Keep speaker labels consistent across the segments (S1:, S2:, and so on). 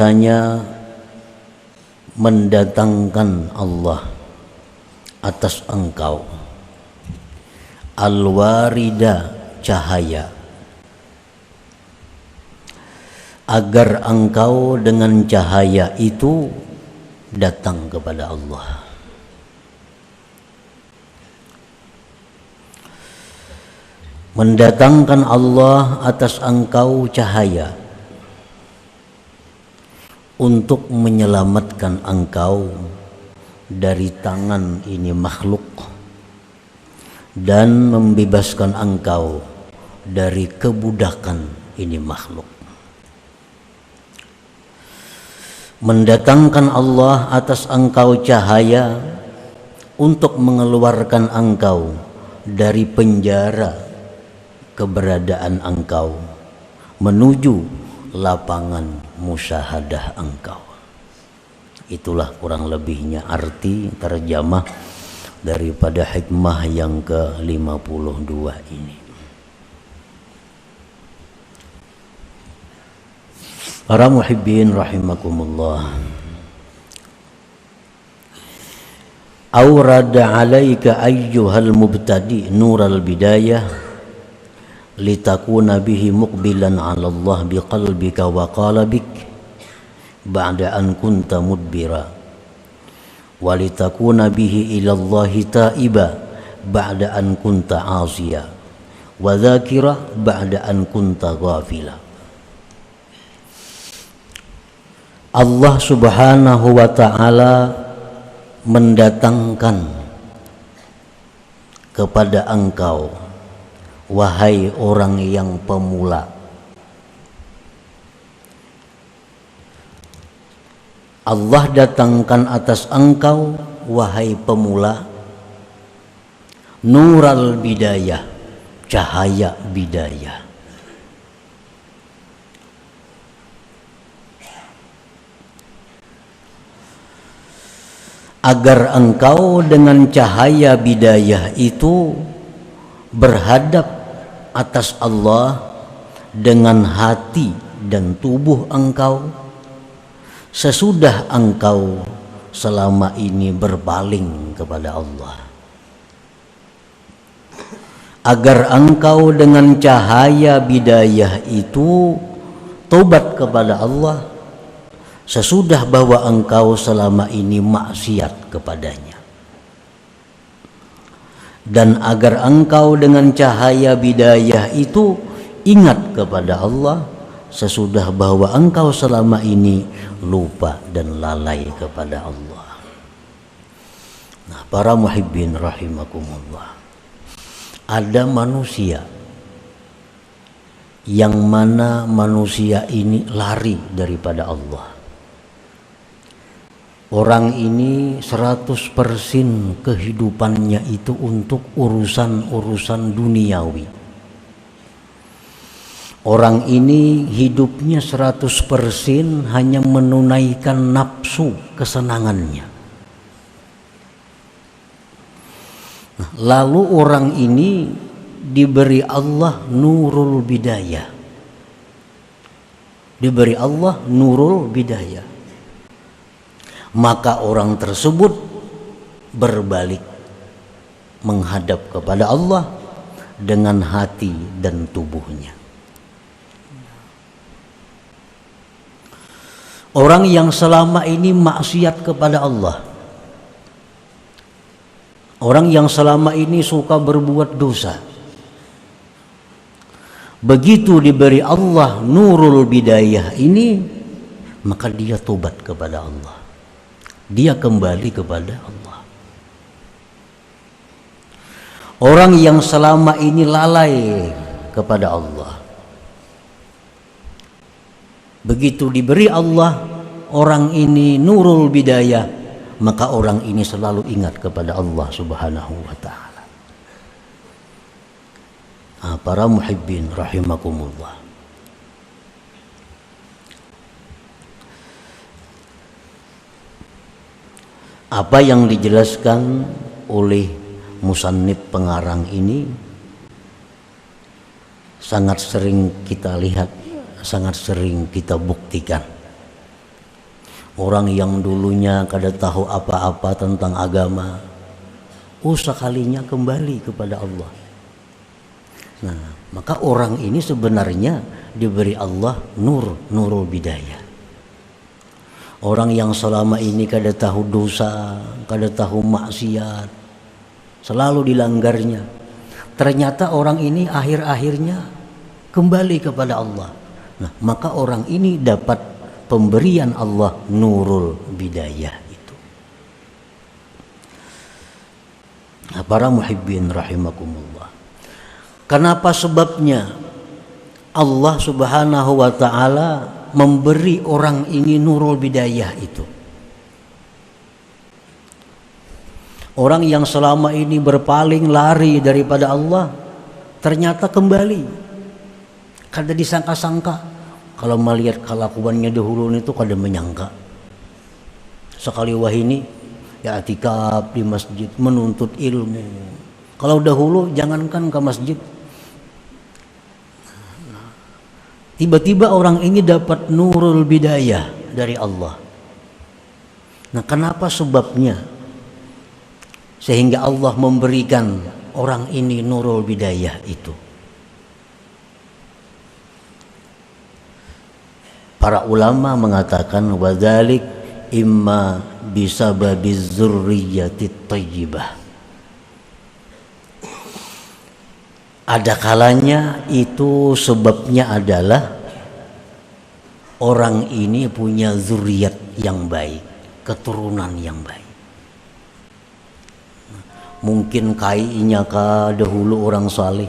S1: hanya mendatangkan Allah atas engkau al-warida, cahaya, agar engkau dengan cahaya itu datang kepada Allah. Mendatangkan Allah atas engkau cahaya untuk menyelamatkan engkau dari tangan ini makhluk dan membebaskan engkau dari kebudakan ini makhluk. Mendatangkan Allah atas engkau cahaya untuk mengeluarkan engkau dari penjara keberadaan engkau menuju lapangan musyahadah engkau. Itulah kurang lebihnya arti terjemah daripada hikmah yang ke-52 ini. Para muhibbin rahimakumullah, awrada alaika ayyuhal mubtadi nural bidayah litakuna bihi muqbilan 'ala Allah biqalbika wa qalbik ba'da an kunta mudbira wa litakuna bihi ila Allah taiba ba'da an kunta 'asiya wa dzakira ba'da an kunta ghafila. Allah Subhanahu wa ta'ala mendatangkan kepada engkau, wahai orang yang pemula, Allah datangkan atas engkau, wahai pemula, nural bidayah, cahaya bidayah. Agar engkau dengan cahaya bidayah itu berhadap atas Allah dengan hati dan tubuh engkau sesudah engkau selama ini berpaling kepada Allah. Agar engkau dengan cahaya bidayah itu tobat kepada Allah sesudah bahwa engkau selama ini maksiat kepadanya. Dan agar engkau dengan cahaya bidayah itu ingat kepada Allah sesudah bahwa engkau selama ini lupa dan lalai kepada Allah. Nah, para muhibbin rahimakumullah, ada manusia yang mana manusia ini lari daripada Allah. Orang ini 100% kehidupannya itu untuk urusan-urusan duniawi. Orang ini hidupnya 100% hanya menunaikan nafsu kesenangannya. Nah, lalu orang ini diberi Allah nurul bidayah. Diberi Allah nurul bidayah. Maka orang tersebut berbalik menghadap kepada Allah dengan hati dan tubuhnya. Orang yang selama ini maksiat kepada Allah, orang yang selama ini suka berbuat dosa, begitu diberi Allah nurul bidayah ini, maka dia tobat kepada Allah. Dia kembali kepada Allah. Orang yang selama ini lalai kepada Allah, begitu diberi Allah orang ini nurul bidayah, maka orang ini selalu ingat kepada Allah Subhanahu wa ta'ala. Nah, para muhibbin rahimakumullah, apa yang dijelaskan oleh musannif pengarang ini sangat sering kita lihat, sangat sering kita buktikan Orang yang dulunya kada tahu apa-apa tentang agama, sekalinya kembali kepada Allah. Nah, maka orang ini sebenarnya diberi Allah nurul bidayah. Orang yang selama ini kada tahu dosa, kada tahu maksiat, selalu dilanggarnya, ternyata orang ini akhir-akhirnya kembali kepada Allah. Nah, maka orang ini dapat pemberian Allah nurul bidayah itu. Nah, para muhibbin rahimakumullah. Kenapa sebabnya Allah Subhanahu wa taala memberi orang ini nurul bidayah itu? Orang yang selama ini berpaling lari daripada Allah ternyata kembali. Kada disangka-sangka. Kalau melihat kelakuannya dahulu itu kada menyangka. Sekali wahini ya i'tikaf di masjid, menuntut ilmu. Kalau dahulu jangankan ke masjid, tiba-tiba orang ini dapat nurul bidayah dari Allah. Nah, kenapa sebabnya sehingga Allah memberikan orang ini nurul bidayah itu? Para ulama mengatakan wadzalik imma bisababiz dzurriyyatit thayyibah. Ada kalanya itu sebabnya adalah orang ini punya zuriat yang baik, keturunan yang baik. Mungkin kainya kah dahulu orang saleh,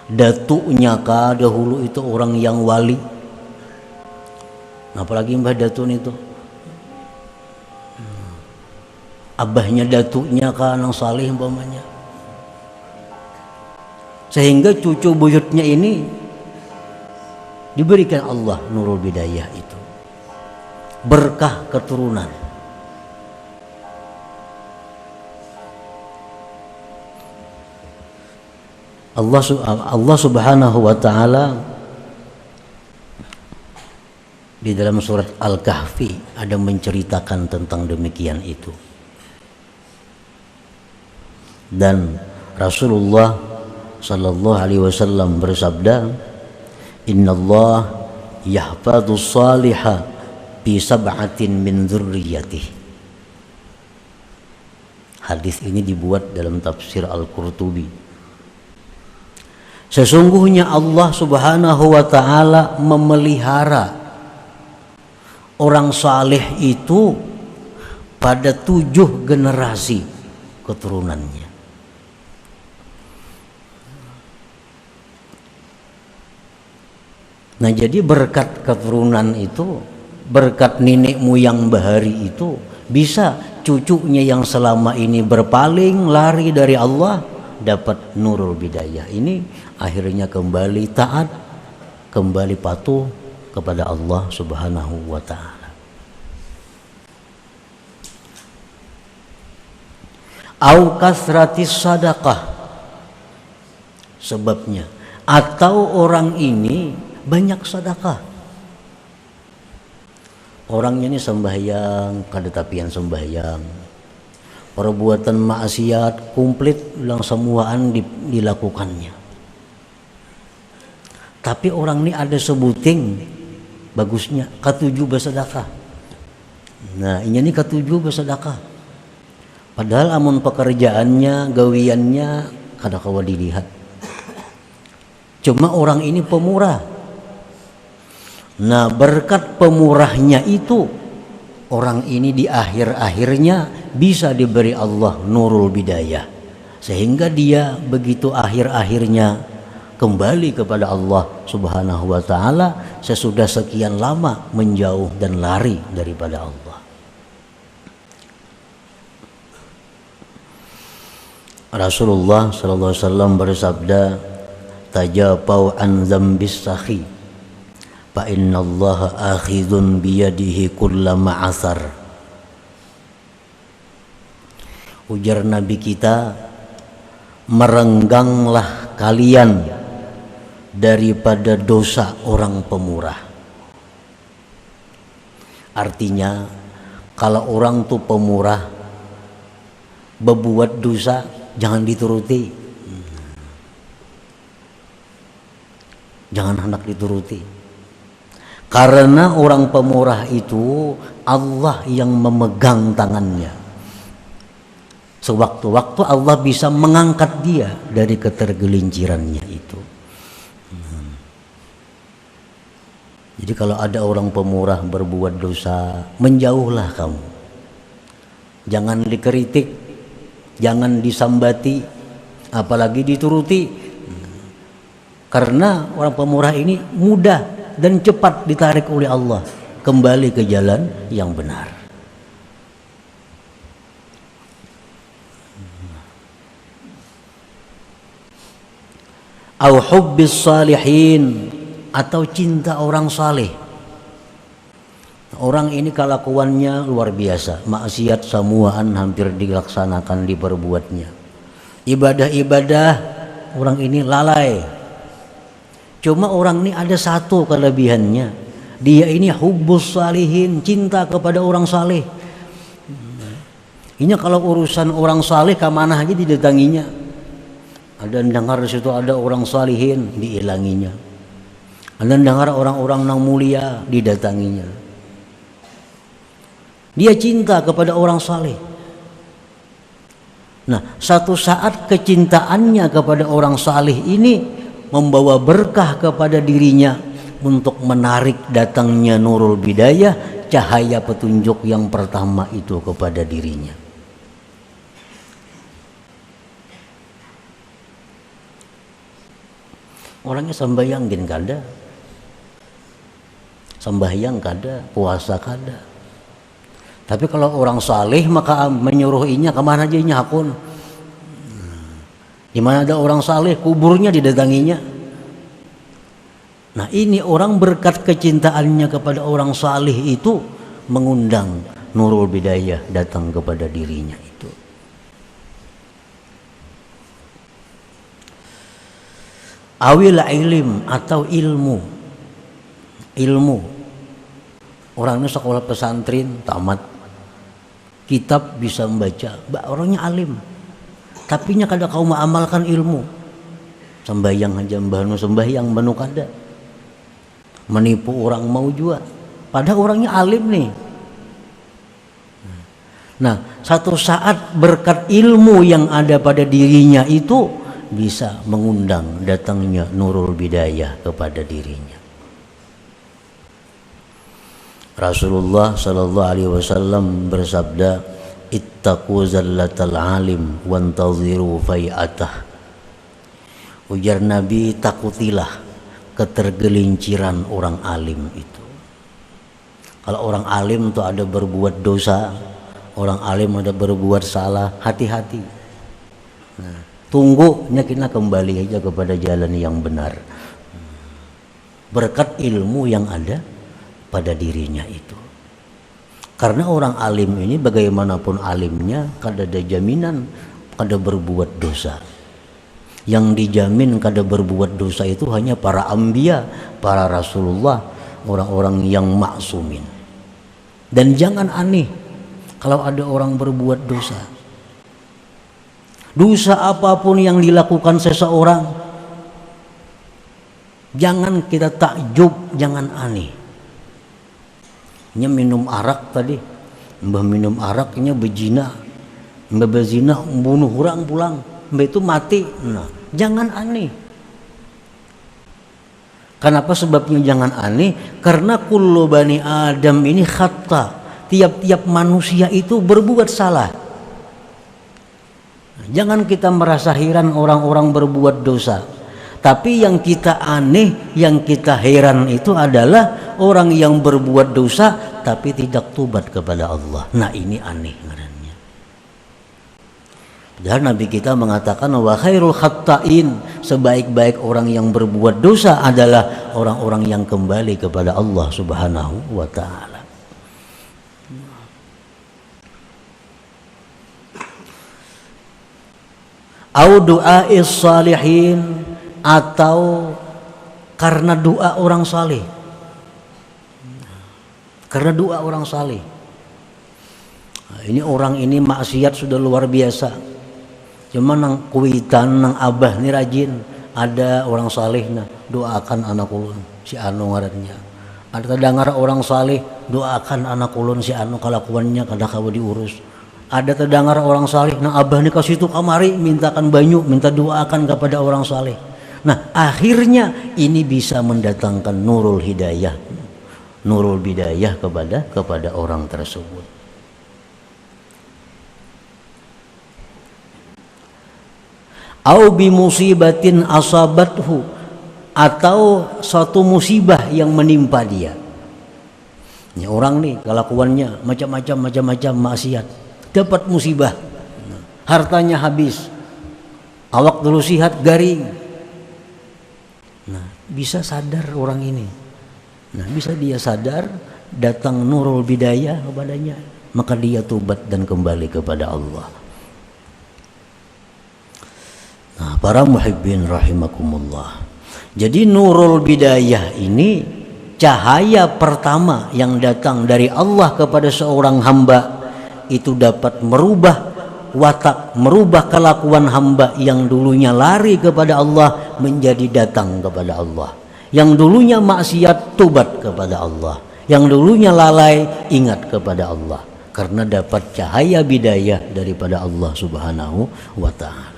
S1: datuknya kah dahulu itu orang yang wali. Apalagi Mbah Datun itu, abahnya datuknya kah nang saleh umpamanya. Sehingga cucu buyutnya ini diberikan Allah nurul bidayah itu, berkah keturunan. Allah Subhanahu wa taala di dalam surat Al-Kahfi ada menceritakan tentang demikian itu. Dan Rasulullah sallallahu alaihi wasallam bersabda, "Innallah yahfadus salihah bi sab'atin min dzurriyyatihi." Hadis ini dibuat dalam tafsir Al-Qurtubi. Sesungguhnya Allah Subhanahu wa taala memelihara orang saleh itu pada 7 generasi keturunannya. Nah, jadi berkat keturunan itu, berkat nenek moyang bahari itu, bisa cucunya yang selama ini berpaling lari dari Allah dapat nurul bidayah. Ini akhirnya kembali taat, kembali patuh kepada Allah Subhanahu wa taala. Au kasratis sadaqah, sebabnya, atau orang ini banyak sedekah. Orangnya ini sembahyang, kada tapian sembahyang, perbuatan maksiat komplit ulang semuaan dilakukannya. Tapi orang ini ada sebuting bagusnya ketujuh bersedekah. Nah, ini ketujuh bersedekah. Padahal amun pekerjaannya, gawiannya kada kawa dilihat. Cuma orang ini pemurah. Nah, berkat pemurahnya itu orang ini di akhir-akhirnya bisa diberi Allah nurul bidayah, sehingga dia begitu akhir-akhirnya kembali kepada Allah Subhanahu wa taala sesudah sekian lama menjauh dan lari daripada Allah. Rasulullah sallallahu alaihi wasallam bersabda, "Tajapau an dzambis sakhi fa innallaha akhidun biyadihi kullama asar." Ujar Nabi kita, merengganglah kalian daripada dosa orang pemurah. Artinya kalau orang tuh pemurah berbuat dosa jangan dituruti, jangan hendak dituruti. Karena orang pemurah itu Allah yang memegang tangannya. Sewaktu-waktu Allah bisa mengangkat dia dari ketergelincirannya itu. Jadi kalau ada orang pemurah berbuat dosa, menjauhlah kamu. Jangan dikritik, jangan disambati, apalagi dituruti. Karena orang pemurah ini mudah dan cepat ditarik oleh Allah kembali ke jalan yang benar. Au hubbis salihin, atau cinta orang saleh. Orang ini kelakuannya luar biasa, maksiat semuaan hampir dilaksanakan, diperbuatnya. Ibadah-ibadah orang ini lalai. Cuma orang ini ada satu kelebihannya, dia ini hubbus salihin, cinta kepada orang saleh. Ini kalau urusan orang saleh kemana aja didatanginya. Ada dengar di situ ada orang salihin, diilanginya. Ada dengar orang-orang yang mulia, didatanginya. Dia cinta kepada orang saleh. Nah, satu saat kecintaannya kepada orang saleh ini membawa berkah kepada dirinya untuk menarik datangnya nurul bidayah, cahaya petunjuk yang pertama itu kepada dirinya. Orangnya sembahyang kada, sembahyang kada, puasa kada. Tapi kalau orang saleh maka menyuruhinya kemana aja nyakun. Di mana ada orang saleh, kuburnya didatanginya. Nah, ini orang berkat kecintaannya kepada orang saleh itu mengundang nurul bidayah datang kepada dirinya itu. Awil ilm, atau ilmu. Ilmu. Orangnya sekolah pesantren tamat, kitab bisa membaca, orangnya alim. Tapi nya kada kau mengamalkan ilmu. Sembahyang aja mbahnu sembahyang mbahnu kada. Menipu orang mau juga. Padahal orangnya alim nih. Nah, satu saat berkat ilmu yang ada pada dirinya itu bisa mengundang datangnya nurul bidayah kepada dirinya. Rasulullah sallallahu alaihi wasallam bersabda, ittaqu zallatal alim wantaziru fai'atah. Ujar Nabi, takutilah ketergelinciran orang alim itu. Kalau orang alim itu ada berbuat dosa, orang alim ada berbuat salah, hati-hati. Nah, tunggunya kita kembali aja kepada jalan yang benar. Berkat ilmu yang ada pada dirinya itu. Karena orang alim ini bagaimanapun alimnya, kada ada jaminan kada berbuat dosa. Yang dijamin kada berbuat dosa itu hanya para anbiya, para rasulullah, orang-orang yang maksumin. Dan jangan aneh kalau ada orang berbuat dosa. Dosa apapun yang dilakukan seseorang, jangan kita takjub, jangan aneh. Nya minum arak tadi, mbah minum araknya bezina, mbah bezina bunuh orang pulang, mbah itu mati. Nah, jangan aneh. Kenapa sebabnya jangan aneh? Karena kullu bani Adam ini khata, tiap-tiap manusia itu berbuat salah. Jangan kita merasa heran orang-orang berbuat dosa. Tapi yang kita aneh, yang kita heran itu adalah orang yang berbuat dosa tapi tidak tobat kepada Allah. Nah, ini aneh ngarannya. Dan Nabi kita mengatakan wa khairul khatta'in, sebaik-baik orang yang berbuat dosa adalah orang-orang yang kembali kepada Allah Subhanahu wa taala. Au du'a'is salihin, atau karena doa orang saleh. karena doa orang saleh. Nah, ini orang ini maksiat sudah luar biasa. Cuma nang kuitan nang abah ini rajin. Ada orang saleh nah doakan anak ulun si anu ngarannya. Ada terdengar orang saleh doakan anak ulun si anu kalakuannya kada kawa diurus. Ada terdengar orang saleh nang abah ini kasih tu kamari mintakan banyu, minta doakan kepada orang saleh. Nah akhirnya ini bisa mendatangkan nurul hidayah, nurul bidayah kepada orang tersebut. Au bi musibatin asabathu, atau suatu musibah yang menimpa dia. Ini orang nih kelakuannya macam-macam maksiat, dapat musibah, hartanya habis, awak dulu sihat garing. Nah, bisa sadar orang ini. Nah, bisa dia sadar, datang nurul bidayah kepadanya, maka dia tobat dan kembali kepada Allah. Nah, para muhibbin rahimakumullah. Jadi nurul bidayah ini cahaya pertama yang datang dari Allah kepada seorang hamba, itu dapat merubah watak, merubah kelakuan hamba yang dulunya lari kepada Allah menjadi datang kepada Allah, yang dulunya maksiat tobat kepada Allah, yang dulunya lalai ingat kepada Allah, karena dapat cahaya bidayah daripada Allah Subhanahu wa ta'ala.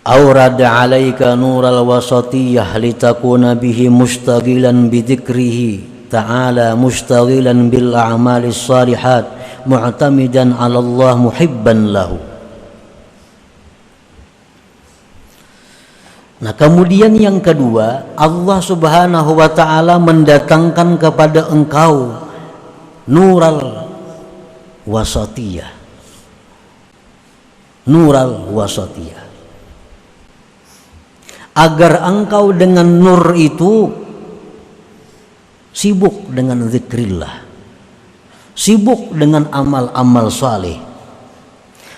S1: Aurada alaika nural wasatiyah litakuna bihi mustaghilan bidhikrihi ta'ala, mustaghilan bil a'malis salihat, mu'tamidan 'ala Allah muhibban lahu. Nah, kemudian yang kedua, Allah Subhanahu wa taala mendatangkan kepada engkau nural wasatiyah. Nural wasatiyah. Agar engkau dengan nur itu sibuk dengan zikrillah, sibuk dengan amal-amal saleh,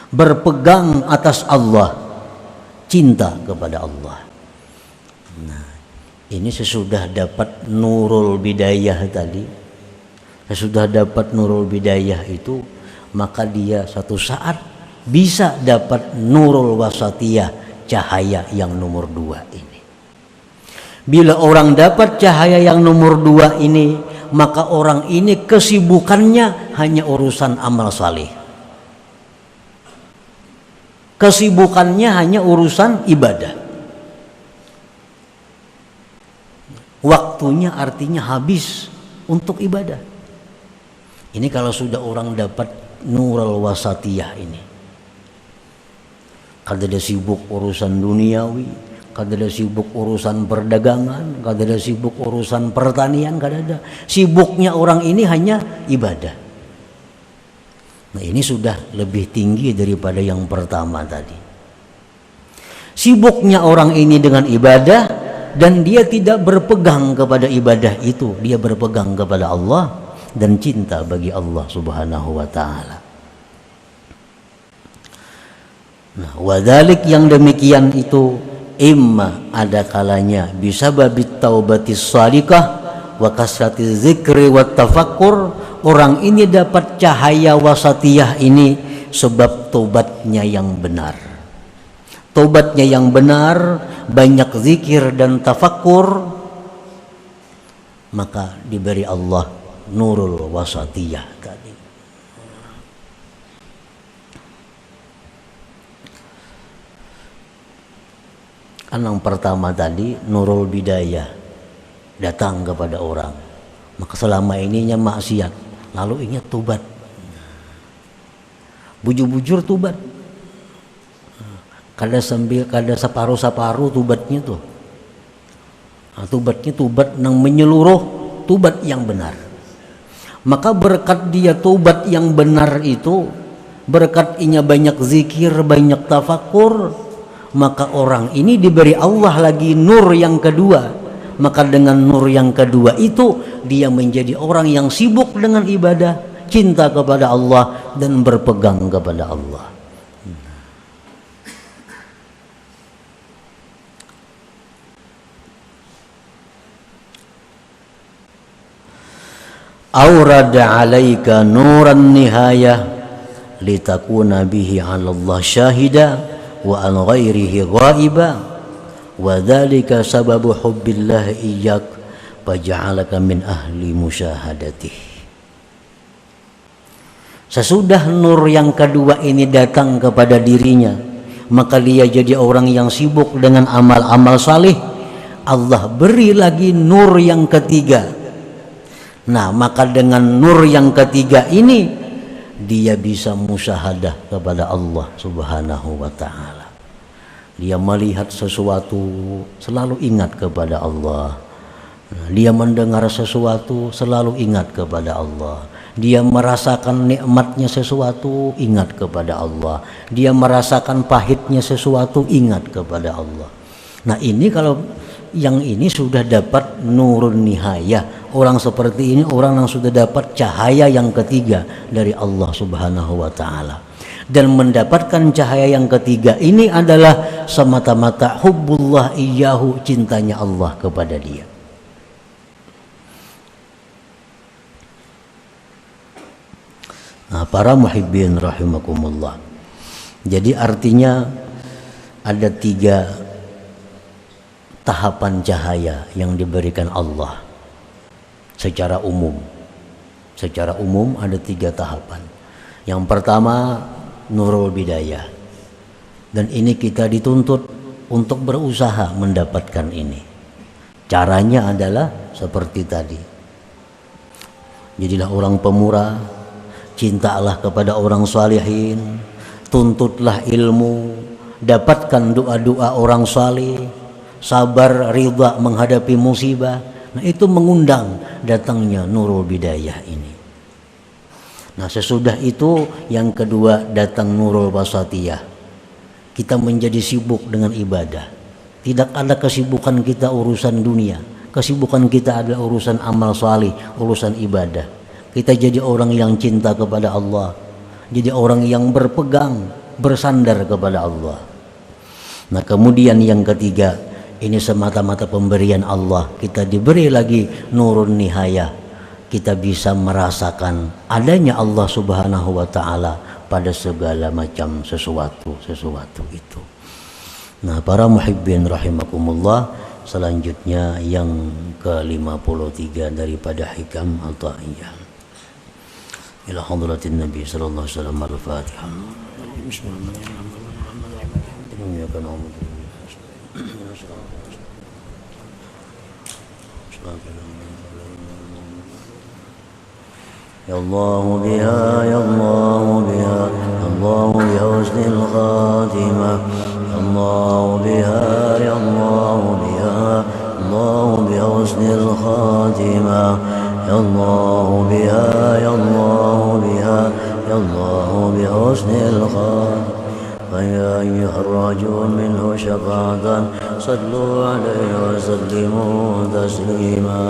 S1: berpegang atas Allah, cinta kepada Allah. Nah, ini sesudah dapat nurul bidayah tadi, sesudah dapat nurul bidayah itu, maka dia satu saat bisa dapat nurul wasatiyah, cahaya yang nomor 2 ini. Bila orang dapat cahaya yang nomor 2 ini, maka orang ini kesibukannya hanya urusan amal saleh. Kesibukannya hanya urusan ibadah. Waktunya artinya habis untuk ibadah. Ini kalau sudah orang dapat nurul wasatiyah ini. Kada ada sibuk urusan duniawi, kada ada sibuk urusan perdagangan, kada ada sibuk urusan pertanian, kada ada. Sibuknya orang ini hanya ibadah. Nah, ini sudah lebih tinggi daripada yang pertama tadi. Sibuknya orang ini dengan ibadah dan dia tidak berpegang kepada ibadah itu, dia berpegang kepada Allah dan cinta bagi Allah Subhanahu wa taala. Nah, wadalik yang demikian itu imma ada kalanya bisa babit taubatis salikah wa kasratiz zikri wat tafakkur, orang ini dapat cahaya wasatiyah ini sebab taubatnya yang benar. Taubatnya yang benar, banyak zikir dan tafakkur, maka diberi Allah nurul wasatiyah tadi. Kan yang pertama tadi nurul bidayah datang kepada orang, maka selama ininya maksiat, lalu ingat tobat, bujur-bujur tobat, kada separuh tobatnya tuh. Nah, tobatnya tobat yang menyeluruh, tobat yang benar. Maka berkat dia tobat yang benar itu, berkat inya banyak zikir, banyak tafakur, maka orang ini diberi Allah lagi nur yang kedua. Maka dengan nur yang kedua itu dia menjadi orang yang sibuk dengan ibadah, cinta kepada Allah dan berpegang kepada Allah. Aurada 'alaika nuran nihayah litakuna bihi 'ala Allah syahida wa an ghairihi ghaiba wa dzalika sababu hubbillah iyyak faja'alaka min ahli musyahadatihi. Sesudah nur yang kedua ini datang kepada dirinya, maka dia jadi orang yang sibuk dengan amal-amal salih. Allah beri lagi nur yang ketiga. Nah, maka dengan nur yang ketiga ini dia bisa musyahadah kepada Allah Subhanahu wa ta'ala. Dia melihat sesuatu selalu ingat kepada Allah. Dia mendengar sesuatu selalu ingat kepada Allah. Dia merasakan nikmatnya sesuatu ingat kepada Allah. Dia merasakan pahitnya sesuatu ingat kepada Allah. Nah, ini kalau yang ini sudah dapat nurun nihayah. Orang seperti ini orang yang sudah dapat cahaya yang ketiga dari Allah Subhanahu wa ta'ala. Dan mendapatkan cahaya yang ketiga ini adalah semata-mata hubbullah iyyahu, cintanya Allah kepada dia. Nah, para muhibbin rahimakumullah. Jadi artinya ada 3 tahapan cahaya yang diberikan Allah secara umum. Secara umum ada 3 tahapan. Yang pertama nurul bidayah. Dan ini kita dituntut untuk berusaha mendapatkan ini. Caranya adalah seperti tadi. Jadilah orang pemurah, cintalah kepada orang salihin, tuntutlah ilmu, dapatkan doa-doa orang salih, sabar ridha menghadapi musibah. Nah, itu mengundang datangnya nurul bidayah ini. Nah, sesudah itu yang kedua datang nurul wasatiyah. Kita menjadi sibuk dengan ibadah. Tidak ada kesibukan kita urusan dunia. Kesibukan kita adalah urusan amal salih, urusan ibadah. Kita jadi orang yang cinta kepada Allah, jadi orang yang berpegang, bersandar kepada Allah. Nah, kemudian yang ketiga, ini semata-mata pemberian Allah. Kita diberi lagi nurun nihayah. Kita bisa merasakan adanya Allah Subhanahu wa ta'ala pada segala macam sesuatu itu. Nah, para muhibbin rahimakumullah, selanjutnya yang ke-53 daripada hikam Athaiyah. Ila hadratin Nabi sallallahu alaihi wasallam al-Fatihah. Ya Allah biha, ya Allah biha, Allah bi husnil khatimah. Ya Allah biha, ya Allah biha, Allah bi husnil khatimah. Ya Allah biha, ya Allah biha, ya Allah bi husnil khatimah. فيا أيها الراجون منه شفاعة صلوا عليه وسلموا تسليما.